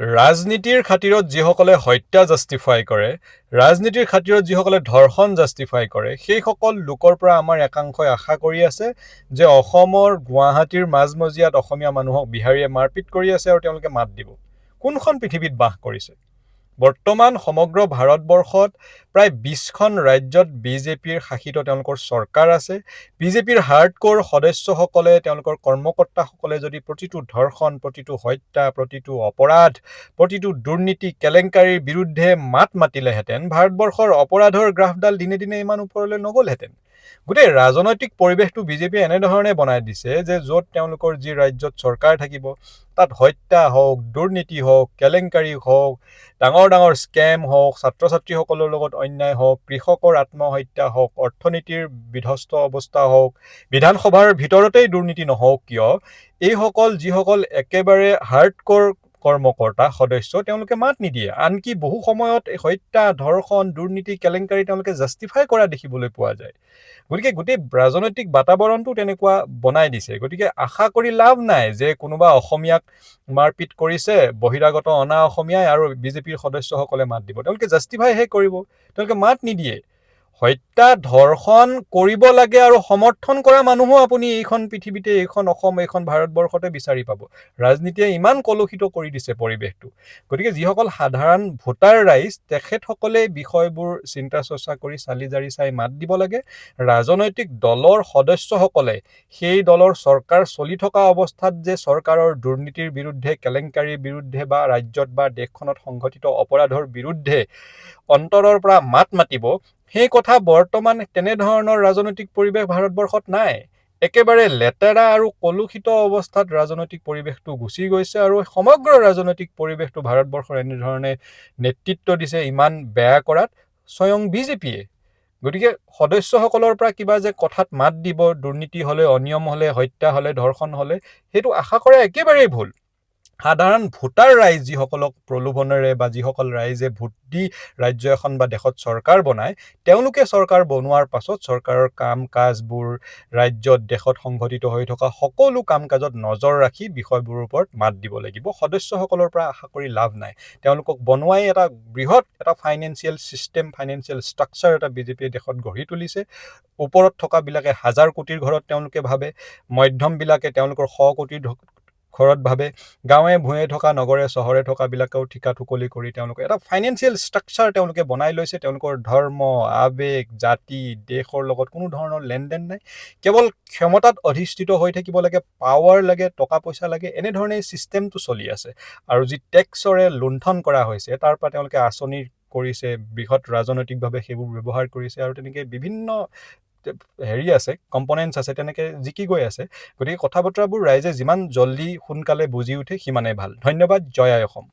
ৰাজনীতিৰ খাতিৰত যিসকলে হত্যা জাষ্টিফাই কৰে, ৰাজনীতিৰ খাতিৰত যিসকলে ধৰ্ষণ জাষ্টিফাই কৰে, সেইসকল লোকৰ পৰা আমাৰ একাংশই আশা কৰি আছে যে অসমৰ গুৱাহাটীৰ মাজমজিয়াত অসমীয়া মানুহক বিহাৰীয়ে মাৰপিট কৰি আছে আৰু তেওঁলোকে মাত দিব। কোনখন পৃথিৱীত বাস কৰিছে? বৰ্তমান সমগ্ৰ ভাৰতবৰ্ষত প্ৰায় 20খন ৰাজ্যত বিজেপিৰ শাসিত তেওঁলোকৰ চৰকাৰ আছে। বিজেপিৰ হাৰ্ডক'ৰ সদস্যসকলে, তেওঁলোকৰ কৰ্মকৰ্তাসকলে যদি প্ৰতিটো ধৰ্ষণ, প্ৰতিটো হত্যা, প্ৰতিটো অপৰাধ, প্ৰতিটো দুৰ্নীতি কেলেংকাৰীৰ বিৰুদ্ধে মাত মাতিলেহেঁতেন, ভাৰতবৰ্ষৰ অপৰাধৰ গ্ৰাফডাল দিনে দিনে ইমান ওপৰলৈ নগ'লহেঁতেন। গোটেই ৰাজনৈতিক পৰিৱেশটো বিজেপিয়ে এনেধৰণে বনাই দিছে যে য'ত তেওঁলোকৰ যি ৰাজ্যত চৰকাৰ থাকিব, তাত হত্যা হওক, দুৰ্নীতি হওক, কেলেংকাৰী হওক, ডাঙৰ ডাঙৰ স্কেম হওক, ছাত্ৰ ছাত্ৰীসকলৰ লগত অন্যায় হওক, কৃষকৰ আত্মহত্যা হওক, অৰ্থনীতিৰ বিধ্বস্ত অৱস্থা হওক, বিধানসভাৰ ভিতৰতেই দুৰ্নীতি নহওক কিয়, এইসকল যিসকল একেবাৰে হাৰ্ডক'ৰ কৰ্মকৰ্তা সদস্য, তেওঁলোকে মাত নিদিয়ে। আনকি বহু সময়ত হত্যা, ধৰ্ষণ, দুৰ্নীতি, কেলেংকাৰী তেওঁলোকে জাষ্টিফাই কৰা দেখিবলৈ পোৱা যায়। গতিকে গোটেই ৰাজনৈতিক বাতাবৰণটো তেনেকুৱা বনাই দিছে। গতিকে আশা কৰি লাভ নাই যে কোনোবা অসমীয়াক মাৰপিট কৰিছে, বহিৰাগত অনা অসমীয়াই, আৰু বিজেপিৰ সদস্যসকলে মাত দিব। তেওঁলোকে জাষ্টিফাইহে কৰিব, তেওঁলোকে মাত নিদিয়ে। হত্যা, ধৰ্ষণ কৰিব লাগে আৰু সমৰ্থন কৰা মানুহো আপুনি এইখন পৃথিৱীতে, এইখন অসম, এইখন ভাৰতবৰ্ষতে বিচাৰি পাব। ৰাজনীতিয়ে ইমান কলুষিত কৰি দিছে পৰিৱেশটো। গতিকে যিসকল সাধাৰণ ভোটাৰ ৰাইজ, তেখেতসকলে বিষয়বোৰ চিন্তা চৰ্চা কৰি চালি জাৰি চাই মাত দিব লাগে। ৰাজনৈতিক দলৰ সদস্যসকলে সেই দলৰ চৰকাৰ চলি থকা অৱস্থাত যে চৰকাৰৰ দুৰ্নীতিৰ বিৰুদ্ধে, কেলেংকাৰীৰ বিৰুদ্ধে বা ৰাজ্যত বা দেশখনত সংঘটিত অপৰাধৰ বিৰুদ্ধে অন্তৰৰ পৰা মাত মাতিব, সেই কথা বৰ্তমান তেনেধৰণৰ ৰাজনৈতিক পৰিৱেশ ভাৰতবৰ্ষত নাই। একেবাৰে লেতেৰা আৰু কলুষিত অৱস্থাত ৰাজনৈতিক পৰিৱেশটো গুচি গৈছে, আৰু সমগ্ৰ ৰাজনৈতিক পৰিৱেশটো ভাৰতবৰ্ষৰ এনেধৰণে নেতৃত্ব দিছে ইমান বেয়া কৰাত স্বয়ং বিজেপিয়ে। গতিকে সদস্যসকলৰ পৰা কিবা যে কথাত মাত দিব, দুৰ্নীতি হ'লে, অনিয়ম হ'লে, হত্যা হ'লে, ধৰ্ষণ হ'লে, সেইটো আশা কৰা একেবাৰেই ভুল। সাধাৰণ ভোটাৰ ৰাইজ যিসকলক প্ৰলোভনেৰে বা যিসকল ৰাইজে ভোট দি ৰাজ্য এখন বা দেশত চৰকাৰ বনায়, তেওঁলোকে চৰকাৰ বনোৱাৰ পাছত চৰকাৰৰ কাম কাজবোৰ, ৰাজ্যত দেশত সংঘটিত হৈ থকা সকলো কাম কাজত নজৰ ৰাখি বিষয়বোৰৰ ওপৰত মাত দিব লাগিব। সদস্যসকলৰ পৰা আশা কৰি লাভ নাই। তেওঁলোকক বনোৱাই এটা বৃহৎ এটা ফাইনেন্সিয়েল ছিষ্টেম, ফাইনেন্সিয়েল ষ্ট্ৰাকচাৰ এটা বিজেপিয়ে দেশত গঢ়ি তুলিছে। ওপৰত থকাবিলাকে হাজাৰ কোটিৰ ঘৰত তেওঁলোকে ভাবে, মধ্যমবিলাকে তেওঁলোকৰ 100 কোটিৰ ঘৰত ভাবে, গাঁৱে ভূঞে থকা, নগৰে চহৰে থকাবিলাকেও ঠিকা ঠুকলি কৰি তেওঁলোকে এটা ফাইনেন্সিয়েল ষ্ট্ৰাকচাৰ তেওঁলোকে বনাই লৈছে। তেওঁলোকৰ ধৰ্ম, আৱেগ, জাতি, দেশৰ লগত কোনো ধৰণৰ লেনদেন নাই। কেৱল ক্ষমতাত অধিষ্ঠিত হৈ থাকিব লাগে, পাৱাৰ লাগে, টকা পইচা লাগে, এনেধৰণেই ছিষ্টেমটো চলি আছে। আৰু যি টেক্সৰে লুণ্ঠন কৰা হৈছে, তাৰ পৰা তেওঁলোকে আঁচনি কৰিছে, বৃহৎ ৰাজনৈতিকভাৱে সেইবোৰ ব্যৱহাৰ কৰিছে, আৰু তেনেকৈ বিভিন্ন আছে, কম্পনেণ্টছ আছে, তেনেকৈ জিকি গৈ আছে। গতিকে কথা বতৰাবোৰ ৰাইজে যিমান জল্দি সোনকালে বুজি উঠে সিমানেই ভাল। ধন্যবাদ। জয় আই অসম।